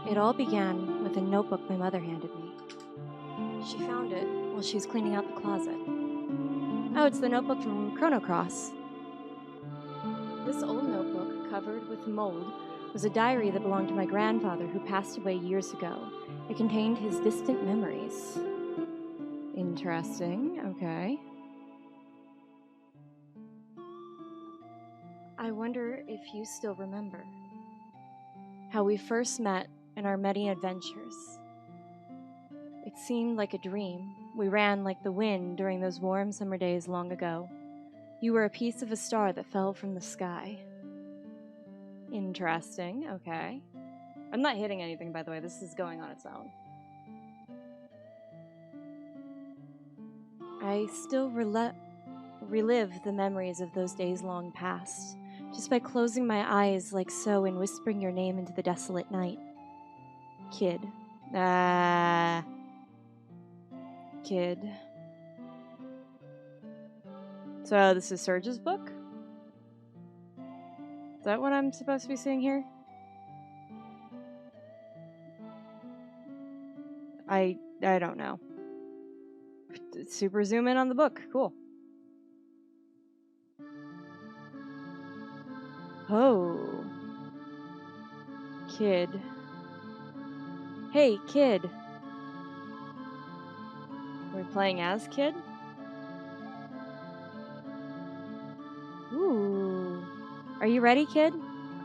It all began with a notebook my mother handed me. She found it while she was cleaning out the closet. Oh, it's the notebook from Chrono. This old notebook, covered with mold, was a diary that belonged to my grandfather who passed away years ago. It contained his distant memories. Interesting, okay. I wonder if you still remember how we first met in our many adventures. It seemed like a dream. We ran like the wind during those warm summer days long ago. You were a piece of a star that fell from the sky. Interesting, okay. I'm not hitting anything, by the way. This is going on its own. I still relive the memories of those days long past, just by closing my eyes like so and whispering your name into the desolate night. Kid. Kid. So this is Serge's book? Is that what I'm supposed to be seeing here? I don't know. Super zoom in on the book. Cool. Oh. Kid. Hey, Kid. Are we playing as Kid? Ooh. Are you ready, Kid?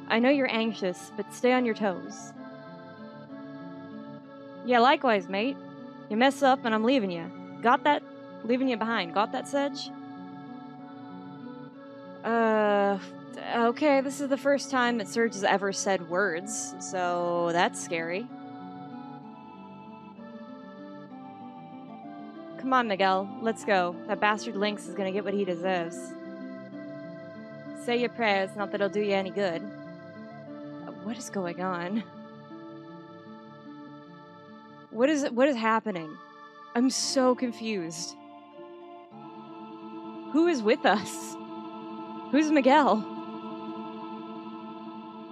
I know you're anxious, but stay on your toes. Yeah, likewise, mate. You mess up and I'm leaving you. Got that? Leaving you behind. Got that, Sedge? Okay, this is the first time that Serge has ever said words, so that's scary. Come on, Miguel, let's go. That bastard Lynx is gonna get what he deserves. Say your prayers, not that it'll do you any good. What is going on? What is happening? I'm so confused. Who is with us? Who's Miguel?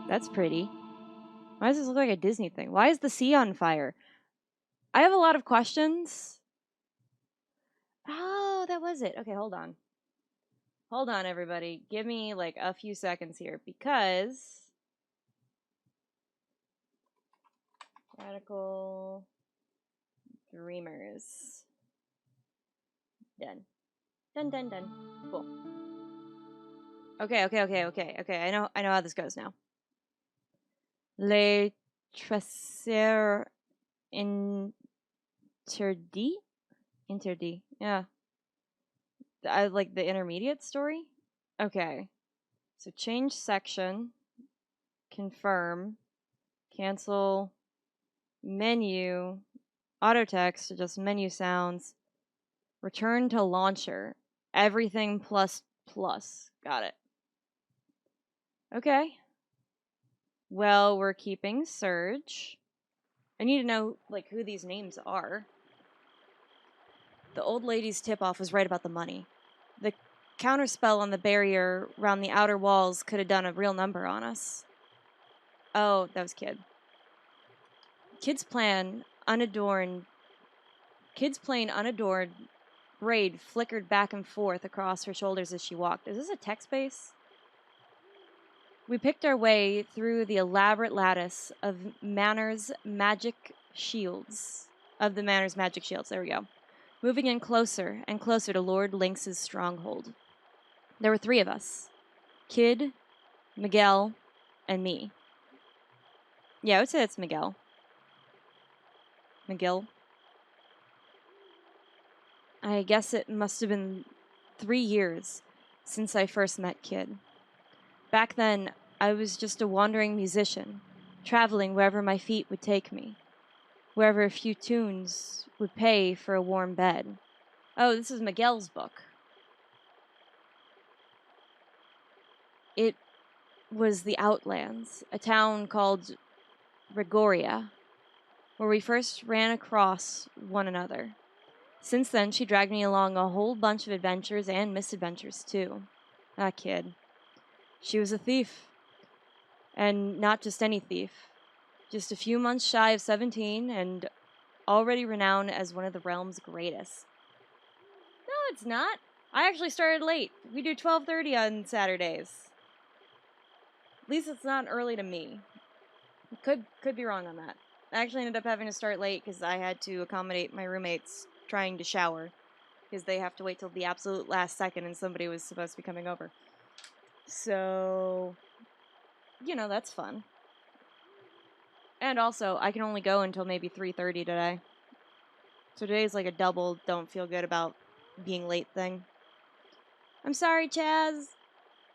That's pretty. Why does this look like a Disney thing? Why is the sea on fire? I have a lot of questions. Oh, that was it. Okay, hold on. Hold on, everybody. Give me like a few seconds here because Radical Dreamers. Done. Done. Cool. Okay. I know how this goes now. Le Tracer Interdit. Yeah. I like the intermediate story. Okay. So change section, confirm, cancel, menu, auto text, just menu sounds, return to launcher, everything plus. Got it. Okay. Well, we're keeping Surge. I need to know like who these names are. The old lady's tip-off was right about the money. The counterspell on the barrier around the outer walls could have done a real number on us. Oh, that was Kid. Kid's plain, unadorned braid flickered back and forth across her shoulders as she walked. Is this a text space? We picked our way through the elaborate lattice of the Manor's magic shields. There we go. Moving in closer and closer to Lord Lynx's stronghold. There were 3 of us. Kid, Miguel, and me. Yeah, I would say it's Miguel. McGill. I guess it must have been 3 years since I first met Kid. Back then, I was just a wandering musician, traveling wherever my feet would take me, wherever a few tunes would pay for a warm bed. Oh, this is Miguel's book. It was the Outlands, a town called Regoria, where we first ran across one another. Since then, she dragged me along a whole bunch of adventures and misadventures, too. Ah, Kid. She was a thief. And not just any thief. Just a few months shy of 17 and already renowned as one of the realm's greatest. No, it's not. I actually started late. We do 12:30 on Saturdays. At least it's not early to me. Could be wrong on that. I actually ended up having to start late because I had to accommodate my roommates trying to shower because they have to wait till the absolute last second and somebody was supposed to be coming over. So, that's fun. And also, I can only go until maybe 3:30 today. So today's like a double don't feel good about being late thing. I'm sorry, Chaz.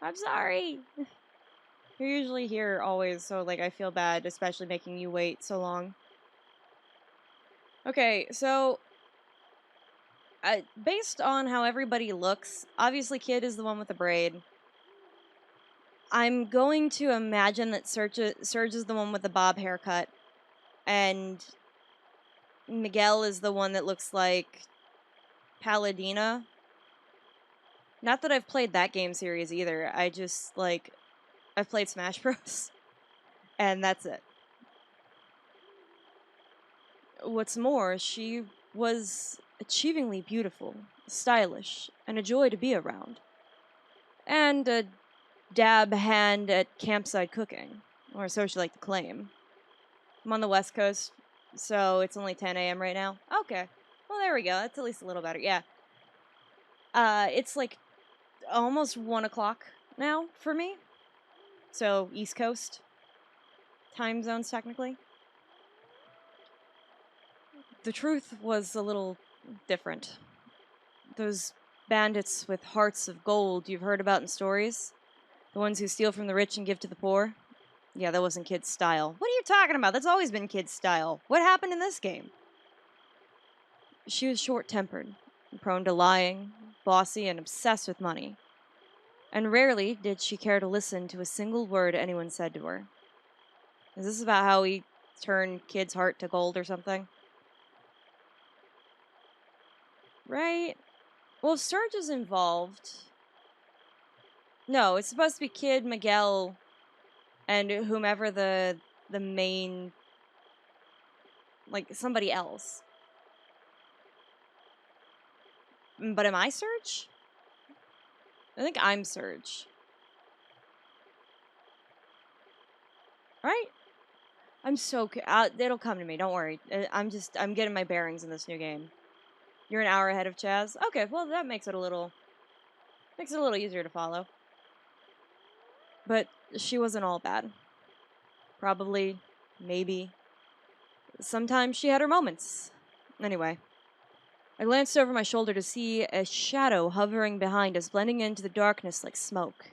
I'm sorry. You're usually here always, so I feel bad, especially making you wait so long. Okay, so based on how everybody looks, obviously Kid is the one with the braid. I'm going to imagine that Serge is the one with the bob haircut, and Miguel is the one that looks like Paladina. Not that I've played that game series either. I just I've played Smash Bros. And that's it. What's more, she was achievingly beautiful, stylish, and a joy to be around. And a dab hand at campsite cooking, or so she liked to claim. I'm on the West Coast, so it's only 10 a.m. right now. Okay. Well, there we go. That's at least a little better. Yeah. It's almost 1 o'clock now for me. So, East Coast time zones, technically. The truth was a little different. Those bandits with hearts of gold you've heard about in stories, the ones who steal from the rich and give to the poor, yeah, that wasn't Kid's style. What are you talking about? That's always been Kid's style. What happened in this game? She was short-tempered, prone to lying, bossy, and obsessed with money. And rarely did she care to listen to a single word anyone said to her. Is this about how he turned Kid's heart to gold or something? Right? Well, if Serge is involved... No, it's supposed to be Kid, Miguel, and whomever the main... somebody else. But am I Serge? I think I'm Serge. Right? I'm so... it'll come to me, don't worry. I'm getting my bearings in this new game. You're an hour ahead of Chaz? Okay, well, that makes it a little easier to follow. But she wasn't all bad. Probably, maybe. Sometimes she had her moments. Anyway, I glanced over my shoulder to see a shadow hovering behind us, blending into the darkness like smoke.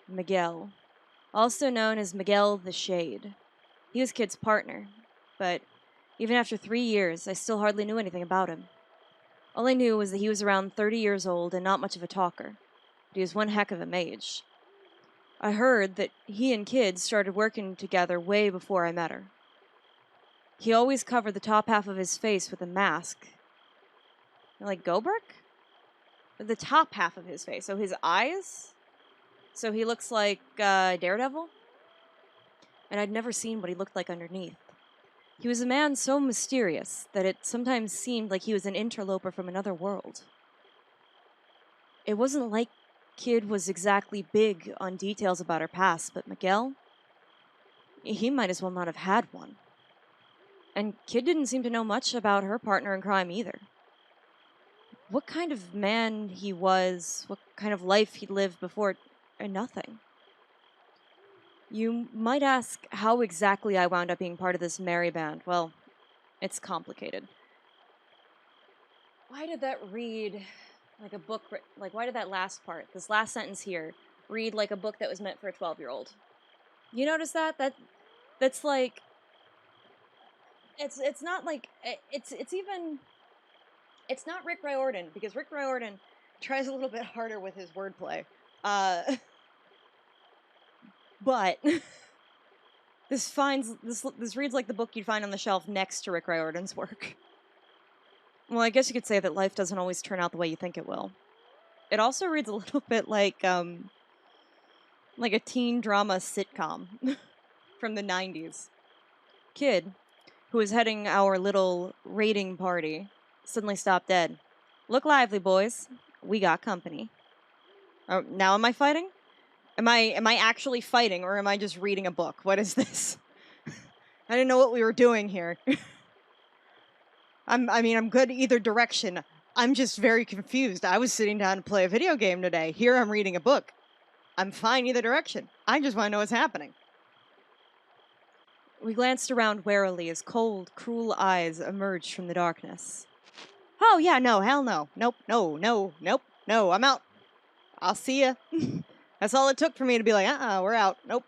Miguel, also known as Miguel the Shade. He was Kid's partner, but even after 3 years, I still hardly knew anything about him. All I knew was that he was around 30 years old and not much of a talker, but he was one heck of a mage. I heard that he and Kid started working together way before I met her. He always covered the top half of his face with a mask. Like Gobrick? The top half of his face. So his eyes? So he looks like Daredevil? And I'd never seen what he looked like underneath. He was a man so mysterious that it sometimes seemed like he was an interloper from another world. It wasn't like Kid was exactly big on details about her past, but Miguel, he might as well not have had one. And Kid didn't seem to know much about her partner in crime either. What kind of man he was, what kind of life he'd lived before, nothing. You might ask how exactly I wound up being part of this merry band. Well, it's complicated. Why did that read like a book? Why did that last part, this last sentence here, read like a book that was meant for a 12-year-old? You notice that? That's like... It's not like... It's even... It's not Rick Riordan, because Rick Riordan tries a little bit harder with his wordplay. But this reads like the book you'd find on the shelf next to Rick Riordan's work. Well, I guess you could say that life doesn't always turn out the way you think it will. It also reads a little bit like a teen drama sitcom from the 90s. Kid, who was heading our little raiding party, suddenly stopped dead. Look lively, boys. We got company. Oh, now am I fighting? Am I actually fighting, or am I just reading a book? What is this? I didn't know what we were doing here. I'm good either direction. I'm just very confused. I was sitting down to play a video game today. Here I'm reading a book. I'm fine either direction. I just want to know what's happening. We glanced around warily as cold, cruel eyes emerged from the darkness. Oh, yeah, no, hell no. Nope, no, I'm out. I'll see ya. That's all it took for me to be like, we're out. Nope.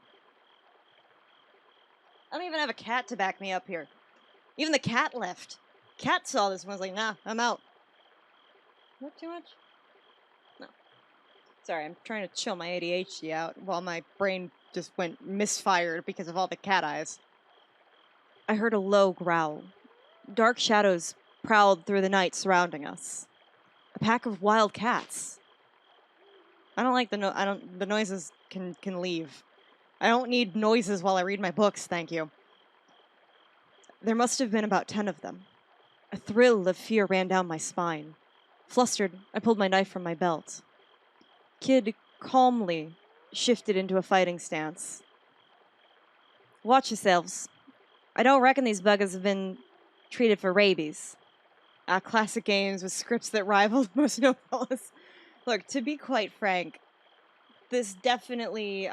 I don't even have a cat to back me up here. Even the cat left. Cat saw this and was like, nah, I'm out. What, too much? No. Sorry, I'm trying to chill my ADHD out while my brain just went misfired because of all the cat eyes. I heard a low growl. Dark shadows prowled through the night surrounding us. A pack of wild cats. I don't like the noises can leave. I don't need noises while I read my books, thank you. There must have been about 10 of them. A thrill of fear ran down my spine. Flustered, I pulled my knife from my belt. Kid calmly shifted into a fighting stance. Watch yourselves. I don't reckon these buggers have been treated for rabies. Classic games with scripts that rival most novellas. Look, to be quite frank, this definitely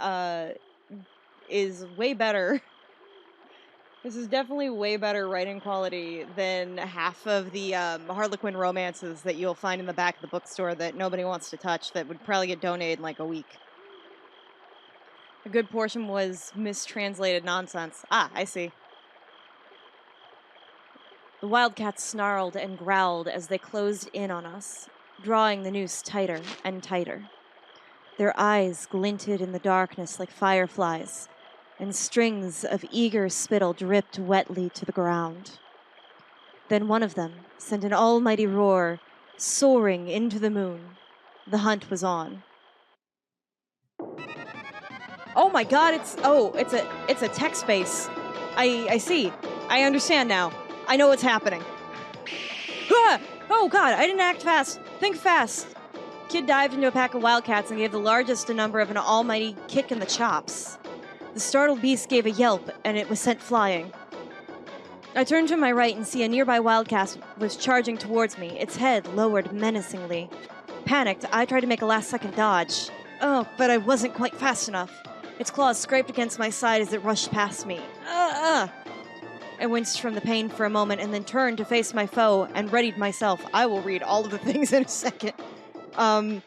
is way better. This is definitely way better writing quality than half of the Harlequin romances that you'll find in the back of the bookstore that nobody wants to touch that would probably get donated in like a week. A good portion was mistranslated nonsense. I see. The wildcats snarled and growled as they closed in on us, drawing the noose tighter and tighter. Their eyes glinted in the darkness like fireflies, and strings of eager spittle dripped wetly to the ground. Then one of them sent an almighty roar, soaring into the moon. The hunt was on. Oh my god, it's a text base. I see. I understand now. I know what's happening. Ah! Oh god, I didn't act fast. Think fast. Kid dived into a pack of wildcats and gave the largest number of an almighty kick in the chops. The startled beast gave a yelp, and it was sent flying. I turned to my right and see a nearby wildcat was charging towards me, its head lowered menacingly. Panicked, I tried to make a last-second dodge. Oh, but I wasn't quite fast enough. Its claws scraped against my side as it rushed past me. I winced from the pain for a moment and then turned to face my foe and readied myself. I will read all of the things in a second. I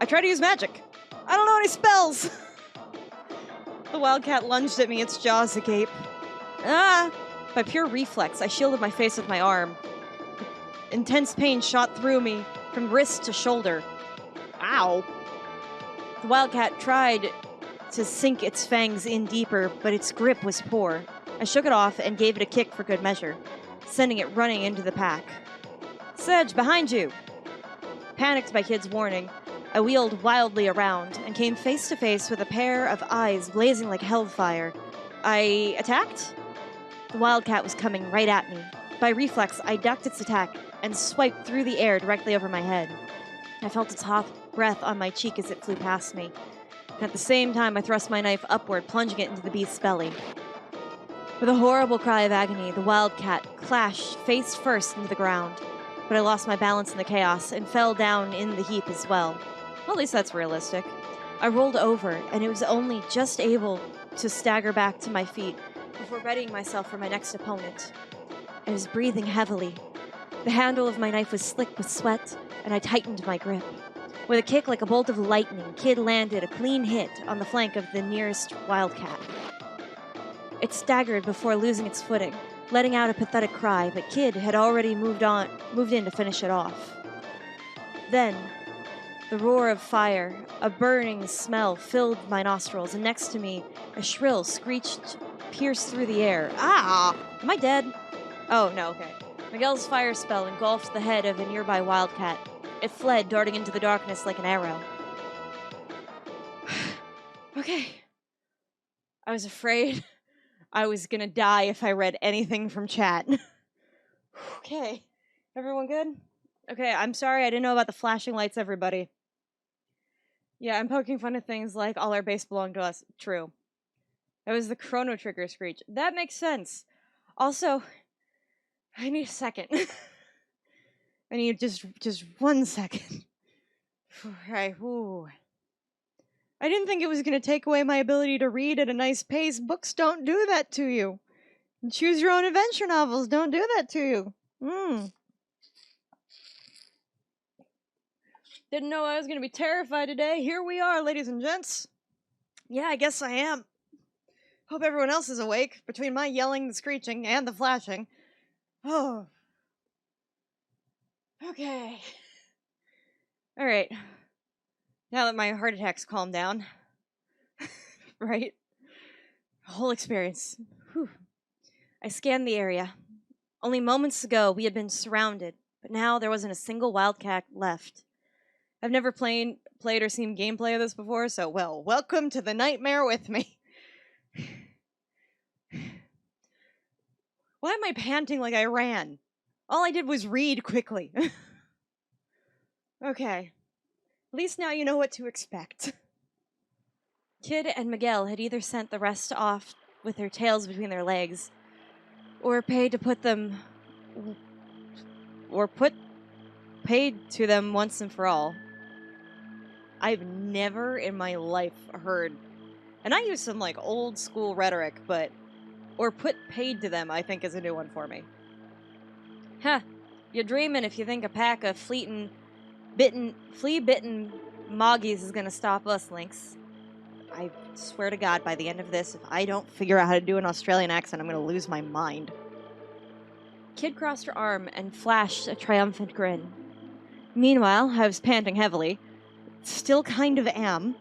tried to use magic. I don't know any spells. The wildcat lunged at me, its jaws agape. By pure reflex, I shielded my face with my arm. Intense pain shot through me from wrist to shoulder. Ow. The wildcat tried to sink its fangs in deeper, but its grip was poor. I shook it off and gave it a kick for good measure, sending it running into the pack. Sedge, behind you! Panicked by Kid's warning, I wheeled wildly around and came face to face with a pair of eyes blazing like hellfire. I attacked? The wildcat was coming right at me. By reflex, I ducked its attack and swiped through the air directly over my head. I felt its hot breath on my cheek as it flew past me. And at the same time, I thrust my knife upward, plunging it into the beast's belly. With a horrible cry of agony, the wildcat clashed face first into the ground. But I lost my balance in the chaos and fell down in the heap as well. Well, at least that's realistic. I rolled over, and it was only just able to stagger back to my feet before readying myself for my next opponent. I was breathing heavily. The handle of my knife was slick with sweat, and I tightened my grip. With a kick like a bolt of lightning, Kid landed a clean hit on the flank of the nearest wildcat. It staggered before losing its footing, letting out a pathetic cry, but Kid had already moved in to finish it off. Then, the roar of fire, a burning smell filled my nostrils, and next to me, a shrill screech pierced through the air. Ah! Am I dead? Oh, no, okay. Miguel's fire spell engulfed the head of a nearby wildcat. It fled, darting into the darkness like an arrow. Okay. I was afraid. I was gonna die if I read anything from chat. Okay. Everyone good? Okay, I'm sorry I didn't know about the flashing lights, everybody. Yeah, I'm poking fun at things like all our base belong to us. True. That was the Chrono trigger screech. That makes sense. Also, I need a second. I need just 1 second. Right, ooh. I didn't think it was going to take away my ability to read at a nice pace. Books don't do that to you. Choose your own adventure novels don't do that to you. Didn't know I was going to be terrified today. Here we are, ladies and gents. Yeah, I guess I am. Hope everyone else is awake between my yelling, the screeching, and the flashing. Oh. Okay. All right. Now that my heart attack's calmed down. Right? Whole experience. Whew. I scanned the area. Only moments ago, we had been surrounded, but now there wasn't a single wildcat left. I've never played or seen gameplay of this before, so, well, welcome to the nightmare with me. Why am I panting like I ran? All I did was read quickly. Okay. At least now you know what to expect. Kid and Miguel had either sent the rest off with their tails between their legs, or paid to them once and for all. I've never in my life heard, and I use some like old school rhetoric, but or put paid to them, I think is a new one for me. Huh, you're dreaming if you think a pack of flea-bitten moggies is gonna stop us, Lynx. I swear to God, by the end of this, if I don't figure out how to do an Australian accent, I'm gonna lose my mind. Kid crossed her arm and flashed a triumphant grin. Meanwhile, I was panting heavily. Still kind of am.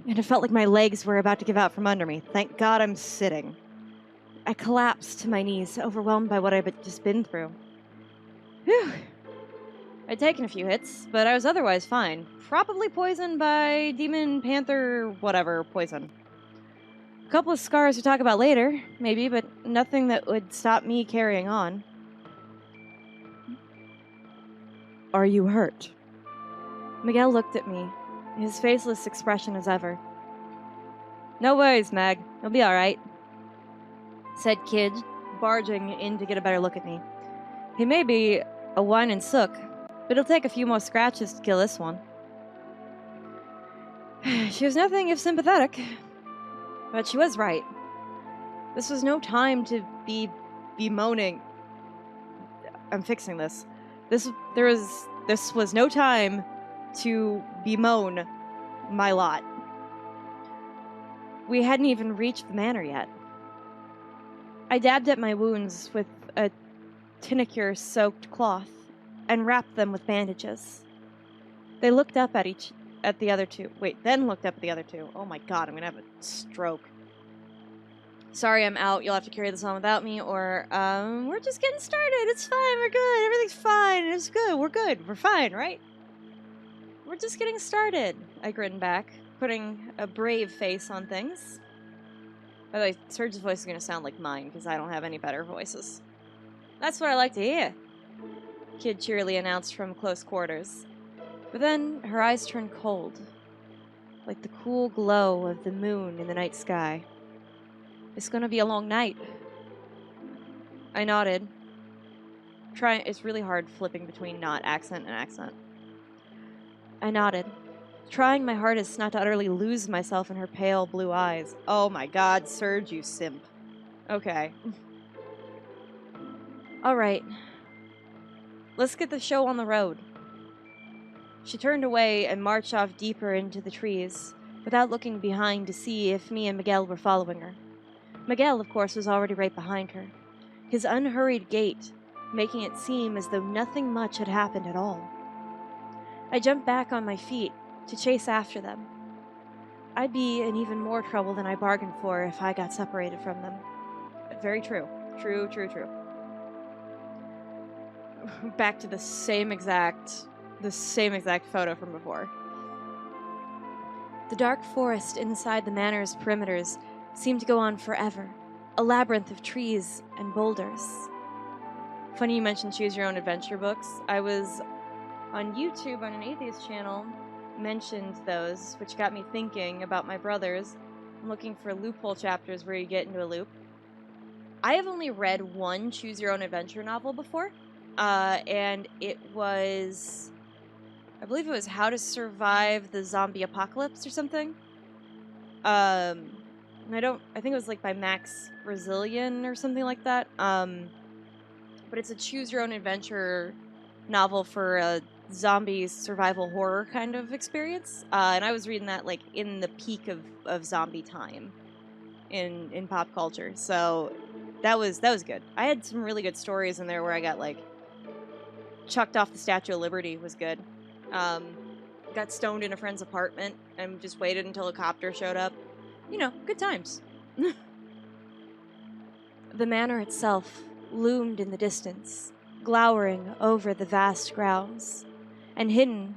And it felt like my legs were about to give out from under me. Thank God I'm sitting. I collapsed to my knees, overwhelmed by what I'd just been through. Whew. I'd taken a few hits, but I was otherwise fine. Probably poisoned by demon, panther, whatever poison. A couple of scars to talk about later, maybe, but nothing that would stop me carrying on. Are you hurt? Miguel looked at me, his faceless expression as ever. No worries, Mag. You'll be all right, said Kid, barging in to get a better look at me. He may be a whining sook, but it'll take a few more scratches to kill this one. She was nothing if sympathetic, but she was right. This was no time to be bemoaning. I'm fixing this. This was no time to bemoan my lot. We hadn't even reached the manor yet. I dabbed at my wounds with a tincture-soaked cloth and wrapped them with bandages. They looked up at the other two. Then looked up at the other two. Oh my God, I'm gonna have a stroke. Sorry, I'm out. You'll have to carry this on without me, or, we're just getting started. It's fine. We're good. Everything's fine. It's good. We're good. We're fine, right? We're just getting started, I grinned back, putting a brave face on things. By the way, Serge's voice is going to sound like mine, because I don't have any better voices. That's what I like to hear, Kid cheerily announced from close quarters. But then her eyes turned cold, like the cool glow of the moon in the night sky. It's going to be a long night. I nodded. It's really hard flipping between not accent and accent. I nodded, trying my hardest not to utterly lose myself in her pale blue eyes. Oh my God, Serge, you simp. Okay. All right. Let's get the show on the road. She turned away and marched off deeper into the trees, without looking behind to see if me and Miguel were following her. Miguel, of course, was already right behind her, his unhurried gait making it seem as though nothing much had happened at all. I jumped back on my feet to chase after them. I'd be in even more trouble than I bargained for if I got separated from them. Very true. True. Back to the same exact photo from before. The dark forest inside the manor's perimeters seemed to go on forever, a labyrinth of trees and boulders. Funny you mentioned choose your own adventure books. I was on YouTube on an atheist channel, mentioned those, which got me thinking about my brothers. I'm looking for loophole chapters where you get into a loop. I have only read one choose your own adventure novel before, and it was, I believe it was How to Survive the Zombie Apocalypse or something. And I think it was like by Max Brazilian or something like that. But it's a choose your own adventure novel for a zombie survival horror kind of experience. And I was reading that like in the peak of zombie time in pop culture. So that was good. I had some really good stories in there where I got like chucked off the Statue of Liberty was good. Got stoned in a friend's apartment and just waited until a copter showed up. You know, good times. The manor itself loomed in the distance, glowering over the vast grounds, and hidden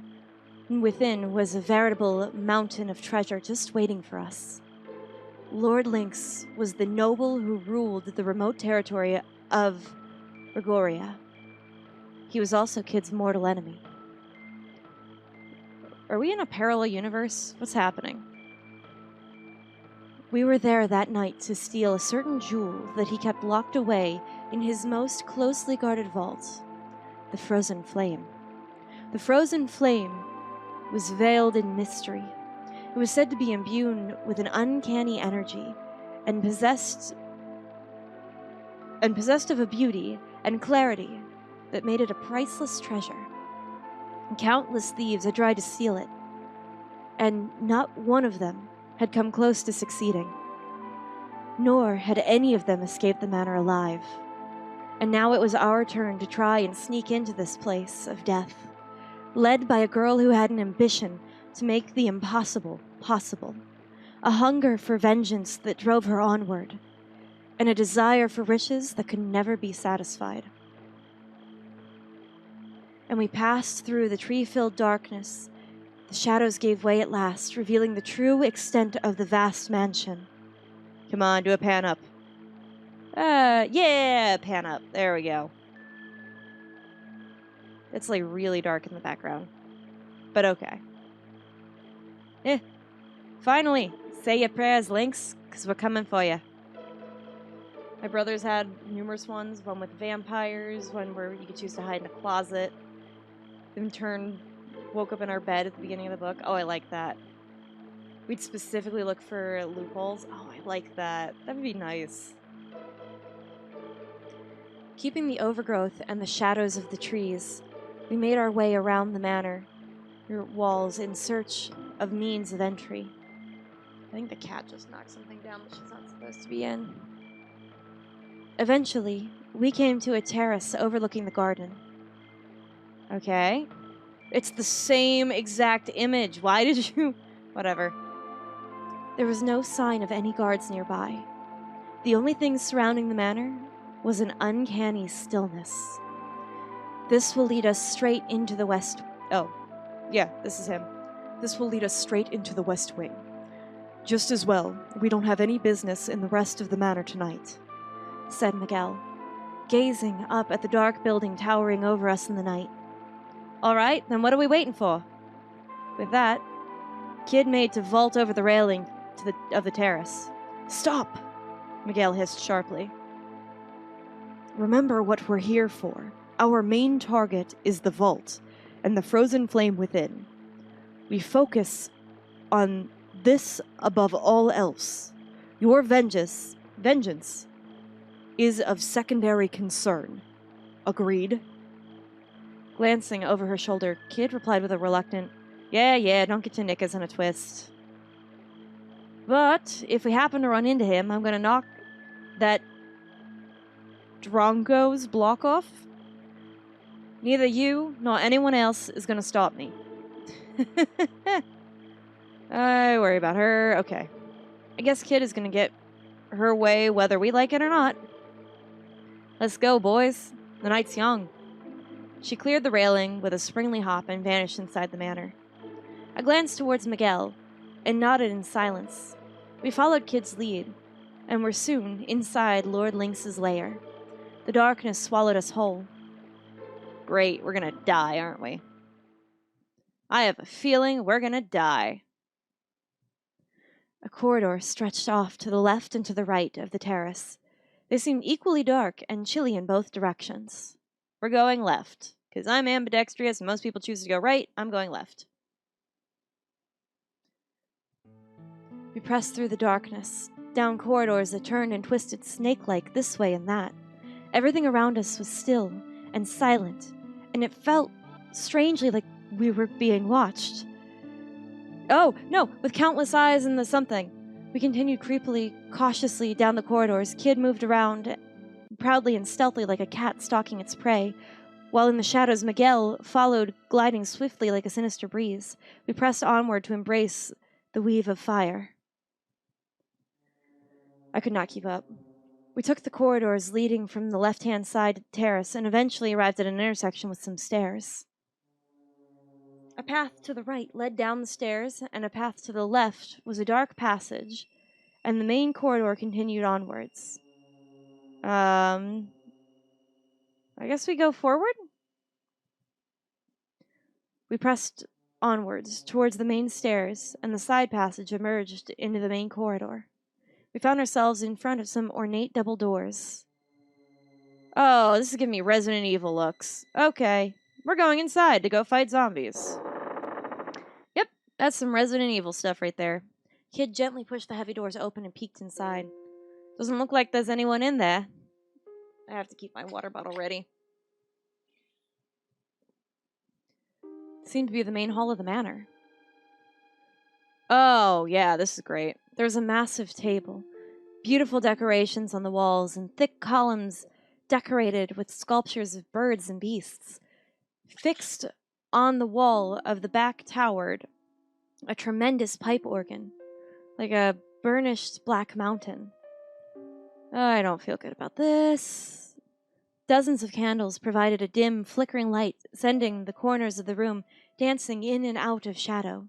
within was a veritable mountain of treasure just waiting for us. Lord Lynx was the noble who ruled the remote territory of Regoria. He was also Kid's mortal enemy. Are we in a parallel universe? What's happening? We were there that night to steal a certain jewel that he kept locked away in his most closely guarded vault, the Frozen Flame. The Frozen Flame was veiled in mystery. It was said to be imbued with an uncanny energy and possessed of a beauty and clarity that made it a priceless treasure. Countless thieves had tried to steal it, and not one of them had come close to succeeding. Nor had any of them escaped the manor alive. And now it was our turn to try and sneak into this place of death, led by a girl who had an ambition to make the impossible possible, a hunger for vengeance that drove her onward, and a desire for riches that could never be satisfied. And we passed through the tree-filled darkness. The shadows gave way at last, revealing the true extent of the vast mansion. Come on, do a pan up. Yeah, pan up. There we go. It's like really dark in the background. But okay. Finally, say your prayers, Lynx, because we're coming for you. My brothers had numerous ones, one with vampires, one where you could choose to hide in a closet. In turn, woke up in our bed at the beginning of the book. Oh, I like that. We'd specifically look for loopholes. Oh, I like that. That would be nice. Keeping the overgrowth and the shadows of the trees, we made our way around the manor walls in search of means of entry. I think the cat just knocked something down that she's not supposed to be in. Eventually, we came to a terrace overlooking the garden. Okay. It's the same exact image. Why did you... Whatever. There was no sign of any guards nearby. The only thing surrounding the manor was an uncanny stillness. This will lead us straight into the west... Oh. Yeah, this is him. This will lead us straight into the west wing. Just as well, we don't have any business in the rest of the manor tonight, said Miguel, gazing up at the dark building towering over us in the night. All right, then what are we waiting for? With that, Kid made to vault over the railing of the terrace. Stop! Miguel hissed sharply. Remember what we're here for. Our main target is the vault and the frozen flame within. We focus on this above all else. Your vengeance is of secondary concern. Agreed? Glancing over her shoulder, Kid replied with a reluctant, Yeah, don't get your knickers in a twist. But if we happen to run into him, I'm going to knock that Drongo's block off. Neither you nor anyone else is going to stop me. I worry about her. Okay. I guess Kid is going to get her way whether we like it or not. Let's go, boys. The night's young. She cleared the railing with a springly hop and vanished inside the manor. I glanced towards Miguel and nodded in silence. We followed Kid's lead. and were soon inside Lord Lynx's lair. The darkness swallowed us whole. Great, we're gonna die, aren't we? I have a feeling we're gonna die. A corridor stretched off to the left and to the right of the terrace. They seemed equally dark and chilly in both directions. We're going left, because I'm ambidextrous and most people choose to go right. I'm going left. We pressed through the darkness, down corridors that turned and twisted snake-like this way and that. Everything around us was still and silent, and it felt strangely like we were being watched. Oh, no, with countless eyes and the something. We continued creepily, cautiously down the corridors. Kid moved around, proudly and stealthily like a cat stalking its prey, while in the shadows Miguel followed, gliding swiftly like a sinister breeze. We pressed onward to embrace the weave of fire. I could not keep up. We took the corridors leading from the left-hand side of the terrace and eventually arrived at an intersection with some stairs. A path to the right led down the stairs, and a path to the left was a dark passage, and the main corridor continued onwards. I guess we go forward? We pressed onwards towards the main stairs, and the side passage emerged into the main corridor. We found ourselves in front of some ornate double doors. Oh, this is giving me Resident Evil looks. Okay, we're going inside to go fight zombies. Yep, that's some Resident Evil stuff right there. Kid gently pushed the heavy doors open and peeked inside. Doesn't look like there's anyone in there. I have to keep my water bottle ready. It seemed to be the main hall of the manor. Oh, yeah, this is great. There was a massive table, beautiful decorations on the walls, and thick columns decorated with sculptures of birds and beasts. Fixed on the wall of the back towered a tremendous pipe organ, like a burnished black mountain. I don't feel good about this. Dozens of candles provided a dim, flickering light, sending the corners of the room dancing in and out of shadow.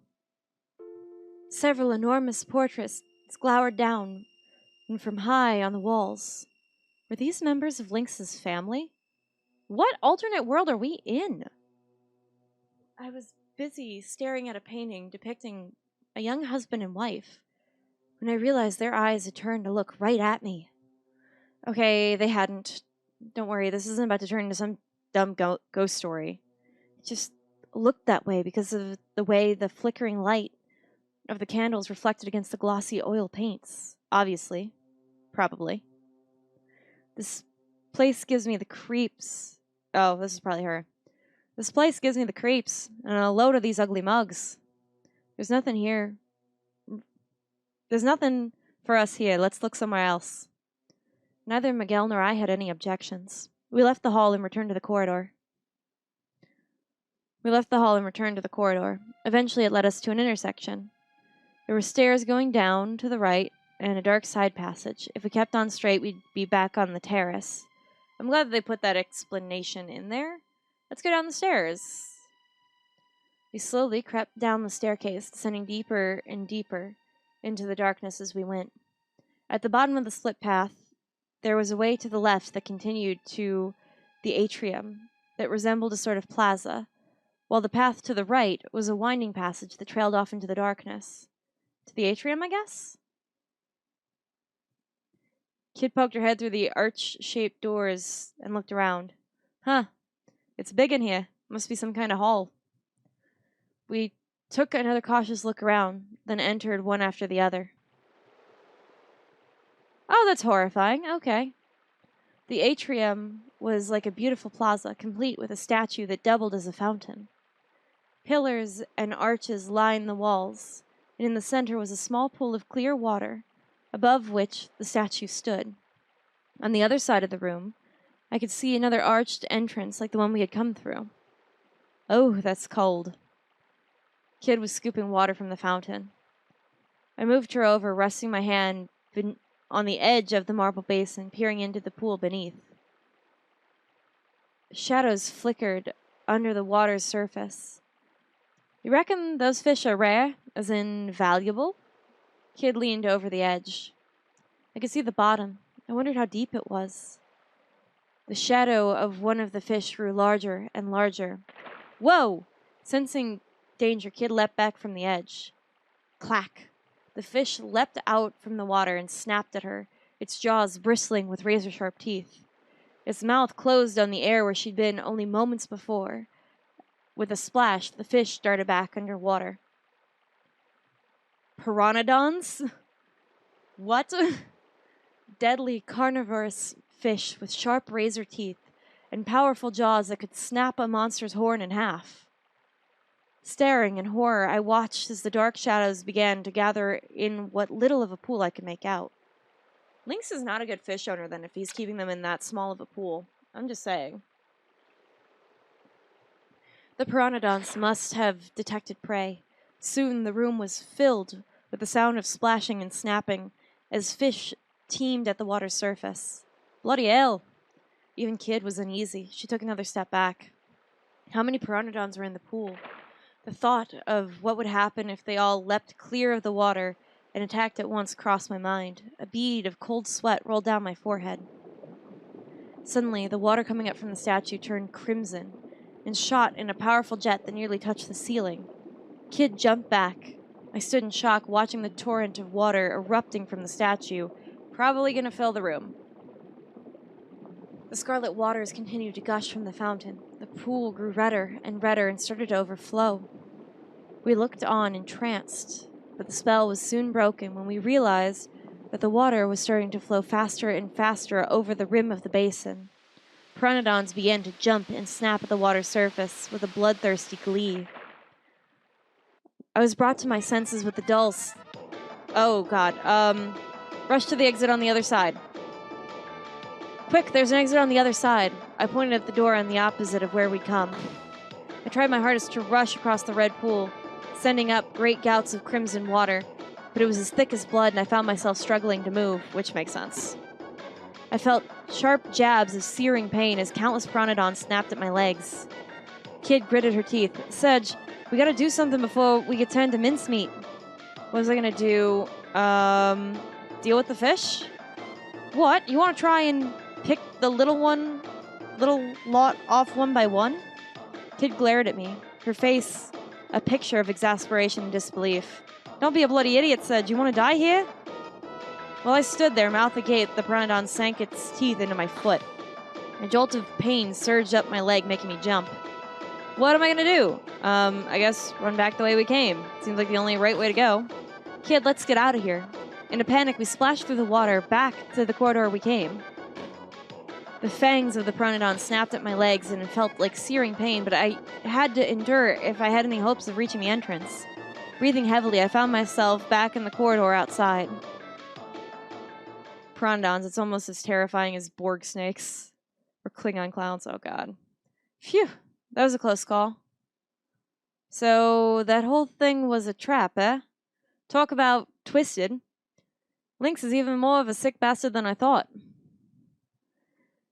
Several enormous portraits glowered down from high on the walls. Were these members of Lynx's family? What alternate world are we in? I was busy staring at a painting depicting a young husband and wife when I realized their eyes had turned to look right at me. Okay, they hadn't. Don't worry, this isn't about to turn into some dumb ghost story. It just looked that way because of the way the flickering light of the candles reflected against the glossy oil paints. Obviously. Probably. This place gives me the creeps. Oh, this is probably her. This place gives me the creeps, and a load of these ugly mugs. There's nothing here. There's nothing for us here. Let's look somewhere else. Neither Miguel nor I had any objections. We left the hall and returned to the corridor. Eventually, it led us to an intersection. There were stairs going down to the right and a dark side passage. If we kept on straight, we'd be back on the terrace. I'm glad that they put that explanation in there. Let's go down the stairs. We slowly crept down the staircase, descending deeper and deeper into the darkness as we went. At the bottom of the split path, there was a way to the left that continued to the atrium that resembled a sort of plaza, while the path to the right was a winding passage that trailed off into the darkness. To the atrium, I guess? Kid poked her head through the arch-shaped doors and looked around. Huh. It's big in here. Must be some kind of hall. We took another cautious look around, then entered one after the other. Oh, that's horrifying. Okay. The atrium was like a beautiful plaza, complete with a statue that doubled as a fountain. Pillars and arches lined the walls, and in the center was a small pool of clear water, above which the statue stood. On the other side of the room, I could see another arched entrance like the one we had come through. Oh, that's cold. Kid was scooping water from the fountain. I moved her over, resting my hand on the edge of the marble basin, peering into the pool beneath. Shadows flickered under the water's surface. You reckon those fish are rare, as in valuable? Kid leaned over the edge. I could see the bottom. I wondered how deep it was. The shadow of one of the fish grew larger and larger. Whoa! Sensing danger, Kid leapt back from the edge. Clack! The fish leapt out from the water and snapped at her, its jaws bristling with razor-sharp teeth. Its mouth closed on the air where she'd been only moments before. With a splash, the fish darted back underwater. Piranodons? What? Deadly carnivorous fish with sharp razor teeth and powerful jaws that could snap a monster's horn in half. Staring in horror, I watched as the dark shadows began to gather in what little of a pool I could make out. Lynx is not a good fish owner then if he's keeping them in that small of a pool. I'm just saying. The piranodons must have detected prey. Soon the room was filled with the sound of splashing and snapping as fish teemed at the water's surface. Bloody hell! Even Kid was uneasy. She took another step back. How many piranodons were in the pool? The thought of what would happen if they all leapt clear of the water and attacked at once crossed my mind. A bead of cold sweat rolled down my forehead. Suddenly, the water coming up from the statue turned crimson and shot in a powerful jet that nearly touched the ceiling. Kid jumped back. I stood in shock, watching the torrent of water erupting from the statue, probably going to fill the room. The scarlet waters continued to gush from the fountain. The pool grew redder and started to overflow. We looked on entranced, but the spell was soon broken when we realized that the water was starting to flow faster and faster over the rim of the basin. Piranodons began to jump and snap at the water's surface with a bloodthirsty glee. I was brought to my senses with the Oh, God. Rush to the exit on the other side. Quick, there's an exit on the other side. I pointed at the door on the opposite of where we'd come. I tried my hardest to rush across the red pool, sending up great gouts of crimson water, but it was as thick as blood and I found myself struggling to move, which makes sense. I felt sharp jabs of searing pain as countless piranodons snapped at my legs. Kid gritted her teeth. Sedge, we gotta do something before we get turned to mincemeat. What was I gonna do? Deal with the fish? What? You wanna try and pick the little lot off one by one? Kid glared at me, her face a picture of exasperation and disbelief. Don't be a bloody idiot, Sedge. You wanna die here? While I stood there, mouth agape, the piranodon sank its teeth into my foot. A jolt of pain surged up my leg, making me jump. What am I gonna do? I guess run back the way we came. Seems like the only right way to go. Kid, let's get out of here. In a panic, we splashed through the water, back to the corridor we came. The fangs of the piranodon snapped at my legs and it felt like searing pain, but I had to endure if I had any hopes of reaching the entrance. Breathing heavily, I found myself back in the corridor outside. Piranodons, it's almost as terrifying as Borg snakes. Or Klingon clowns, oh god. Phew, that was a close call. So, that whole thing was a trap, eh? Talk about twisted. Lynx is even more of a sick bastard than I thought.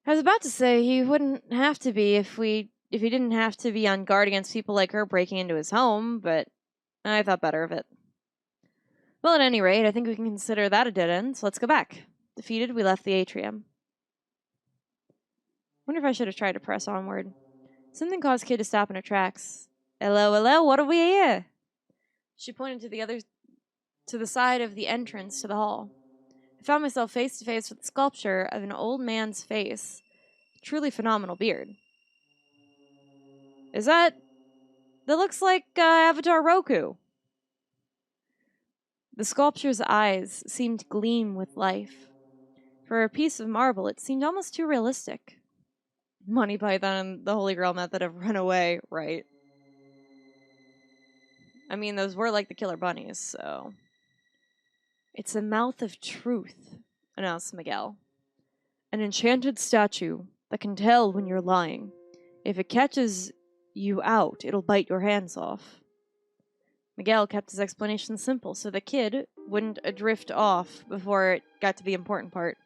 I was about to say he wouldn't have to be if he didn't have to be on guard against people like her breaking into his home, but I thought better of it. Well, at any rate, I think we can consider that a dead end, so let's go back. Defeated, we left the atrium. Wonder if I should have tried to press onward. Something caused Kid to stop in her tracks. Hello, what are we here? She pointed to the side of the entrance to the hall. I found myself face to face with the sculpture of an old man's face. A truly phenomenal beard. That looks like Avatar Roku. The sculpture's eyes seemed to gleam with life. For a piece of marble, it seemed almost too realistic. Monty Python and the Holy Grail method have run away, right? I mean, those were like the killer bunnies, so... It's a mouth of truth, announced Miguel. An enchanted statue that can tell when you're lying. If it catches you out, it'll bite your hands off. Miguel kept his explanation simple so the Kid wouldn't drift off before it got to the important part.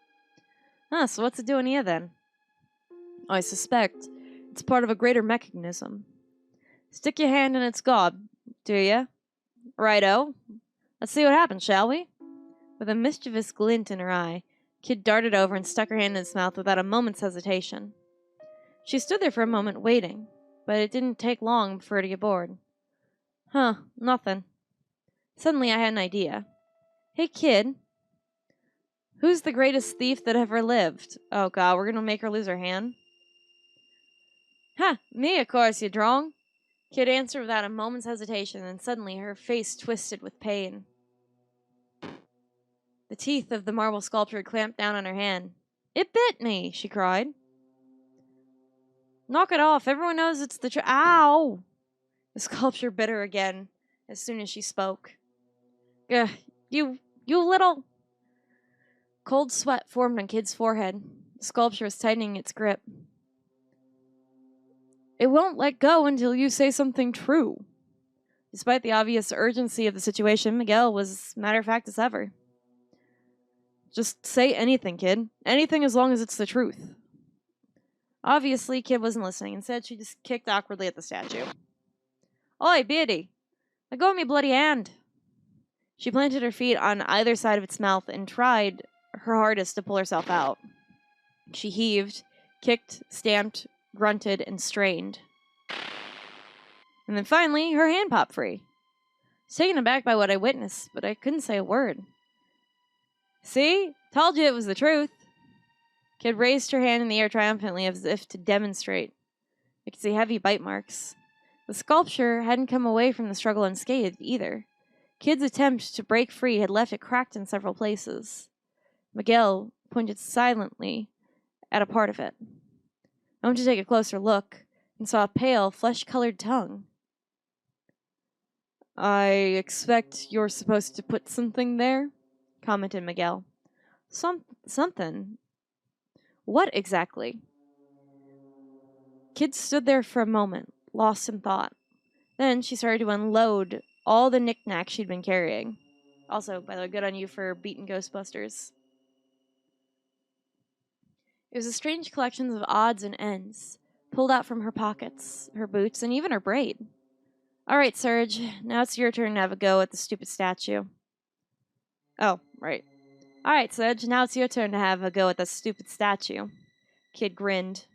So what's it doing here then? I suspect it's part of a greater mechanism. Stick your hand in its gob, do ya? Righto. Let's see what happens, shall we? With a mischievous glint in her eye, Kid darted over and stuck her hand in his mouth without a moment's hesitation. She stood there for a moment waiting, but it didn't take long for her to get bored. Huh, nothing. Suddenly I had an idea. Hey, kid. Who's the greatest thief that ever lived? Oh, God, we're gonna make her lose her hand? Ha, me, of course, you drong. Kid answered without a moment's hesitation, and suddenly her face twisted with pain. The teeth of the marble sculpture clamped down on her hand. It bit me, she cried. Knock it off. Everyone knows it's the Ow! The sculpture bit her again as soon as she spoke. Ugh, you little... Cold sweat formed on Kid's forehead. The sculpture was tightening its grip. It won't let go until you say something true. Despite the obvious urgency of the situation, Miguel was matter-of-fact as ever. Just say anything, Kid. Anything as long as it's the truth. Obviously, Kid wasn't listening. Instead, she just kicked awkwardly at the statue. Oi, Beardy! Let go of me bloody hand! She planted her feet on either side of its mouth and tried her hardest to pull herself out. She heaved, kicked, stamped, grunted, and strained. And then finally, her hand popped free. I was taken aback by what I witnessed, but I couldn't say a word. See? Told you it was the truth. Kid raised her hand in the air triumphantly as if to demonstrate. I could see heavy bite marks. The sculpture hadn't come away from the struggle unscathed either. Kid's attempt to break free had left it cracked in several places. Miguel pointed silently at a part of it. I went to take a closer look and saw a pale, flesh-colored tongue. I expect you're supposed to put something there, commented Miguel. Something? What exactly? Kid stood there for a moment, lost in thought. Then she started to unload all the knickknacks she'd been carrying. Also, by the way, good on you for beating Ghostbusters. It was a strange collection of odds and ends, pulled out from her pockets, her boots, and even her braid. All right, Serge, now it's your turn to have a go at the stupid statue. Oh, right. All right, Serge, now it's your turn to have a go at the stupid statue. Kid grinned.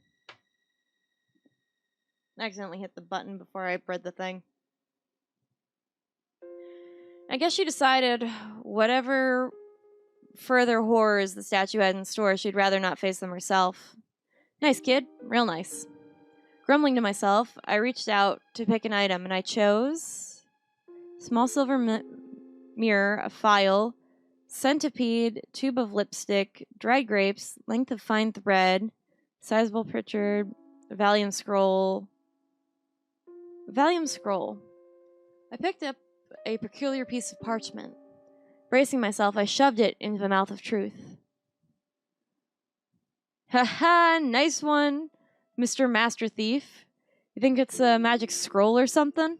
I accidentally hit the button before I read the thing. I guess she decided whatever further horrors the statue had in store, she'd rather not face them herself. Nice, kid. Real nice. Grumbling to myself, I reached out to pick an item, and I chose small silver mirror, a file, centipede, tube of lipstick, dried grapes, length of fine thread, sizable picture, Valium scroll. I picked up a peculiar piece of parchment. Bracing myself, I shoved it into the mouth of truth. Ha-ha, nice one, Mr. Master Thief. You think it's a magic scroll or something?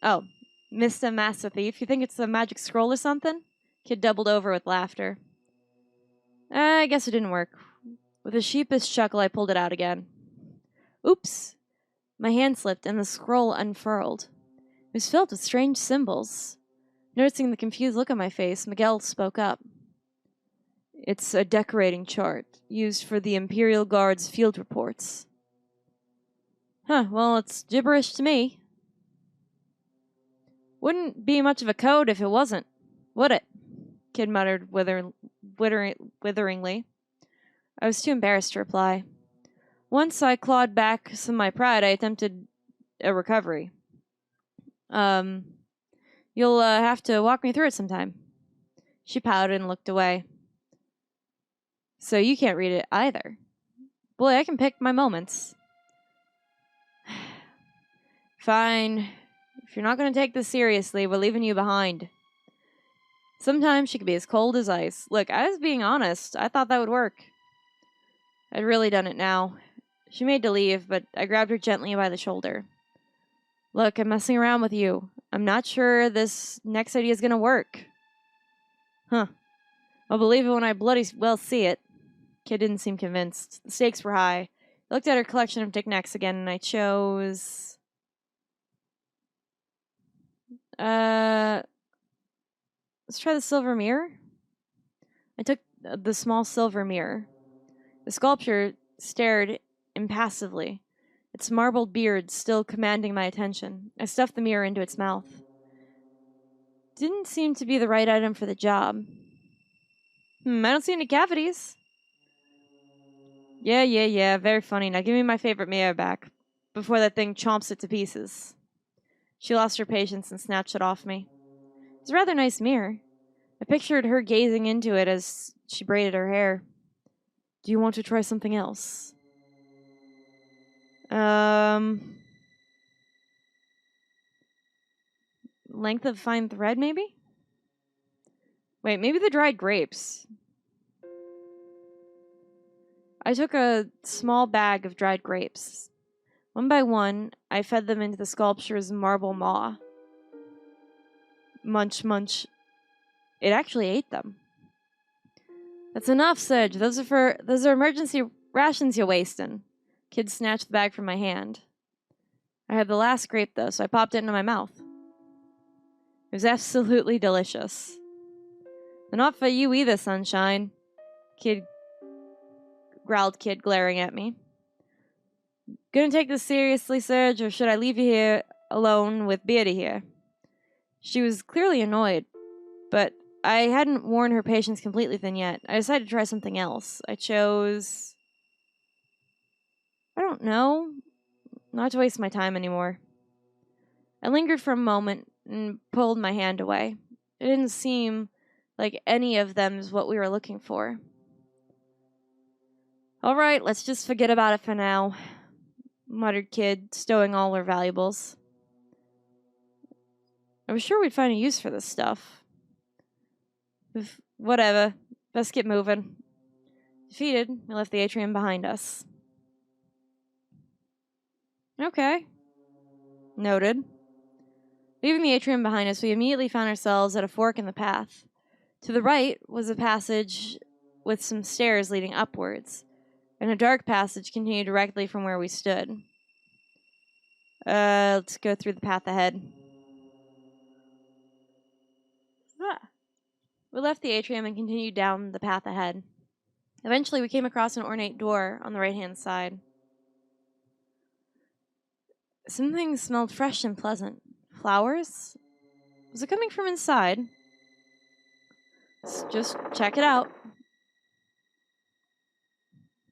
Oh, Mr. Master Thief, you think it's a magic scroll or something? Kid doubled over with laughter. I guess it didn't work. With a sheepish chuckle, I pulled it out again. Oops. My hand slipped and the scroll unfurled. It was filled with strange symbols. Noticing the confused look on my face, Miguel spoke up. It's a decorating chart, used for the Imperial Guard's field reports. Huh, well, it's gibberish to me. Wouldn't be much of a code if it wasn't, would it? Kid muttered witheringly. I was too embarrassed to reply. Once I clawed back some of my pride, I attempted a recovery. You'll have to walk me through it sometime. She pouted and looked away. So you can't read it either. Boy, I can pick my moments. Fine. If you're not going to take this seriously, we're leaving you behind. Sometimes she could be as cold as ice. Look, I was being honest. I thought that would work. I'd really done it now. She made to leave, but I grabbed her gently by the shoulder. Look, I'm messing around with you. I'm not sure this next idea is going to work. Huh. I'll believe it when I bloody well see it. Kid didn't seem convinced. The stakes were high. I looked at her collection of knickknacks again, and I chose... let's try the silver mirror. I took the small silver mirror. The sculpture stared impassively, its marbled beard still commanding my attention. I stuffed the mirror into its mouth. Didn't seem to be the right item for the job. I don't see any cavities. Yeah, very funny. Now give me my favorite mirror back, before that thing chomps it to pieces. She lost her patience and snatched it off me. It's a rather nice mirror. I pictured her gazing into it as she braided her hair. Do you want to try something else? Length of fine thread, maybe? Wait, maybe the dried grapes. I took a small bag of dried grapes. One by one, I fed them into the sculpture's marble maw. Munch, munch. It actually ate them. That's enough, Sedge. Those are emergency rations you're wasting. Kid snatched the bag from my hand. I had the last grape, though, so I popped it into my mouth. It was absolutely delicious. They're not for you either, sunshine. Growled Kid, glaring at me. Gonna take this seriously, Serge, or should I leave you here alone with Beardy here? She was clearly annoyed, but I hadn't worn her patience completely thin yet. I decided to try something else. I chose... I don't know. Not to waste my time anymore. I lingered for a moment and pulled my hand away. It didn't seem like any of them is what we were looking for. All right, let's just forget about it for now, muttered Kid, stowing all her valuables. I was sure we'd find a use for this stuff. Whatever. Best get moving. Defeated, we left the atrium behind us. Okay. Noted. Leaving the atrium behind us, we immediately found ourselves at a fork in the path. To the right was a passage with some stairs leading upwards, and a dark passage continued directly from where we stood. Let's go through the path ahead. We left the atrium and continued down the path ahead. Eventually, we came across an ornate door on the right-hand side. Something smelled fresh and pleasant. Flowers? Was it coming from inside? Let's just check it out.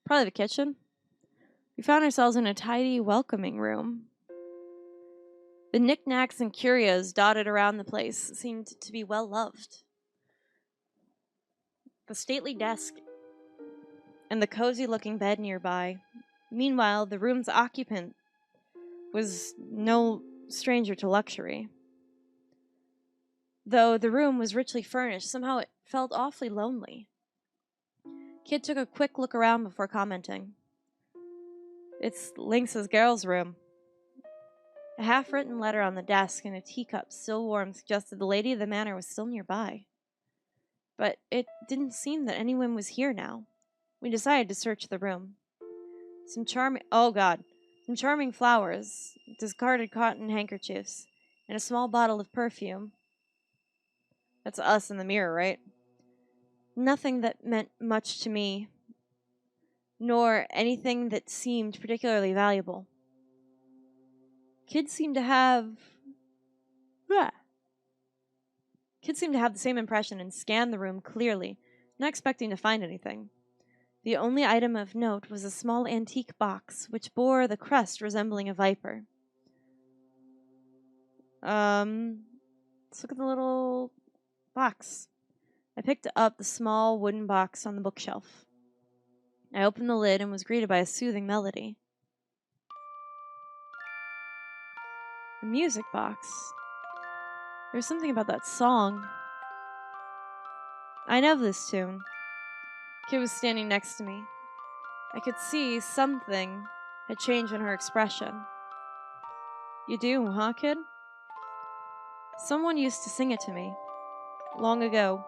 Probably the kitchen. We found ourselves in a tidy, welcoming room. The knickknacks and curios dotted around the place seemed to be well loved. The stately desk and the cozy-looking bed nearby. Meanwhile, the room's occupant was no stranger to luxury. Though the room was richly furnished, somehow it felt awfully lonely. Kid took a quick look around before commenting. It's Lynx's girl's room. A half-written letter on the desk and a teacup still warm suggested the lady of the manor was still nearby. But it didn't seem that anyone was here now. We decided to search the room. Some charming flowers, discarded cotton handkerchiefs, and a small bottle of perfume. That's us in the mirror, right? Nothing that meant much to me, nor anything that seemed particularly valuable. Kids seemed to have the same impression and scanned the room clearly, not expecting to find anything. The only item of note was a small antique box, which bore the crest resembling a viper. Let's look at the little box. I picked up the small wooden box on the bookshelf. I opened the lid and was greeted by a soothing melody. A music box. There's something about that song. I know this tune. Kid was standing next to me. I could see something had changed in her expression. You do, huh, Kid? Someone used to sing it to me. Long ago.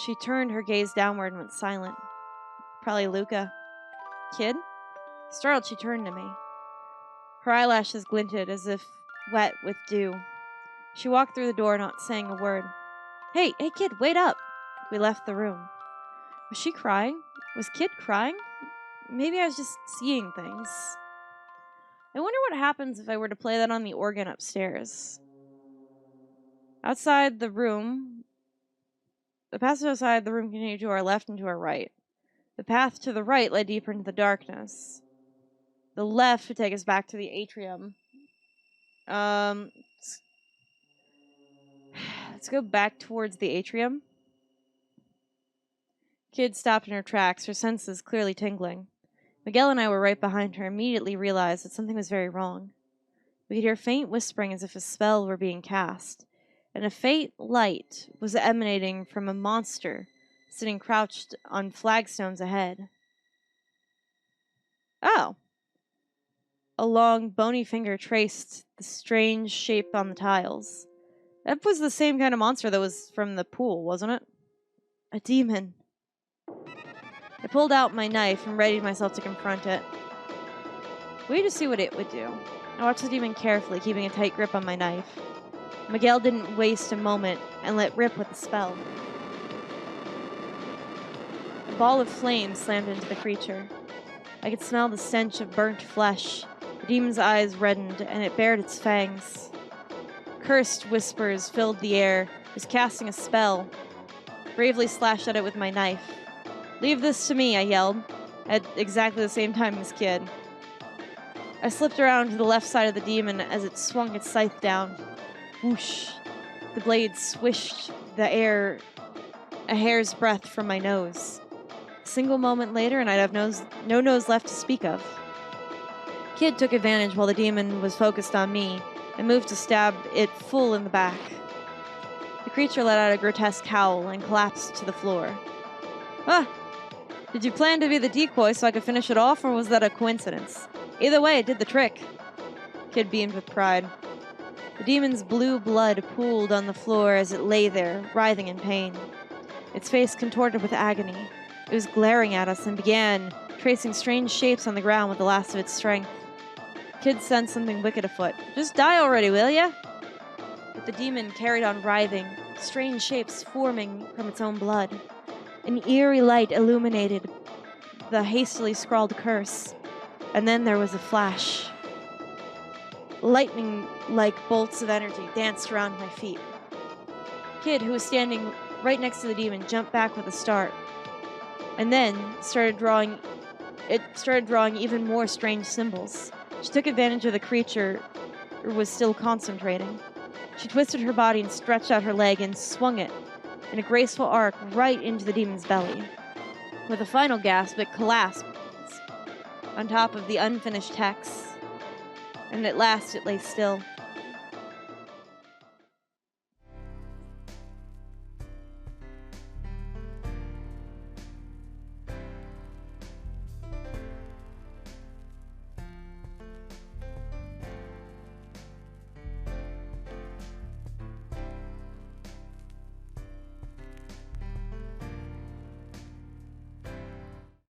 She turned her gaze downward and went silent. Probably Luca. Kid? Startled, she turned to me. Her eyelashes glinted as if wet with dew. She walked through the door, not saying a word. Hey, kid, wait up! we left the room. Was she crying? Was Kid crying? Maybe I was just seeing things. I wonder what happens if I were to play that on the organ upstairs. Outside the room, the passage outside the room continued to our left and to our right. The path to the right led deeper into the darkness. The left would take us back to the atrium. Let's go back towards the atrium. Kid stopped in her tracks, her senses clearly tingling. Miguel and I were right behind her, immediately realized that something was very wrong. We could hear faint whispering as if a spell were being cast, and a faint light was emanating from a monster sitting crouched on flagstones ahead. Oh. A long, bony finger traced the strange shape on the tiles. That was the same kind of monster that was from the pool, wasn't it? A demon. I pulled out my knife and readied myself to confront it. Waited to see what it would do. I watched the demon carefully, keeping a tight grip on my knife. Miguel didn't waste a moment and let rip with the spell. A ball of flame slammed into the creature. I could smell the stench of burnt flesh. The demon's eyes reddened, and it bared its fangs. Cursed whispers filled the air. It was casting a spell. Bravely slashed at it with my knife. "Leave this to me," I yelled, at exactly the same time as Kid. I slipped around to the left side of the demon as it swung its scythe down. Whoosh! The blade swished the air a hair's breadth from my nose. A single moment later, and I'd have no nose left to speak of. Kid took advantage while the demon was focused on me and moved to stab it full in the back. The creature let out a grotesque howl and collapsed to the floor. Ah! Did you plan to be the decoy so I could finish it off, or was that a coincidence? Either way, it did the trick. Kid beamed with pride. The demon's blue blood pooled on the floor as it lay there, writhing in pain. Its face contorted with agony. It was glaring at us and began tracing strange shapes on the ground with the last of its strength. Kid sensed something wicked afoot. "Just die already, will ya?" But the demon carried on writhing, strange shapes forming from its own blood. An eerie light illuminated the hastily scrawled curse, and then there was a flash. Lightning-like bolts of energy danced around my feet. Kid, who was standing right next to the demon, jumped back with a start, and then started drawing even more strange symbols. She took advantage of the creature who was still concentrating. She twisted her body and stretched out her leg and swung it in a graceful arc right into the demon's belly. With a final gasp, it collapsed on top of the unfinished text, and at last it lay still.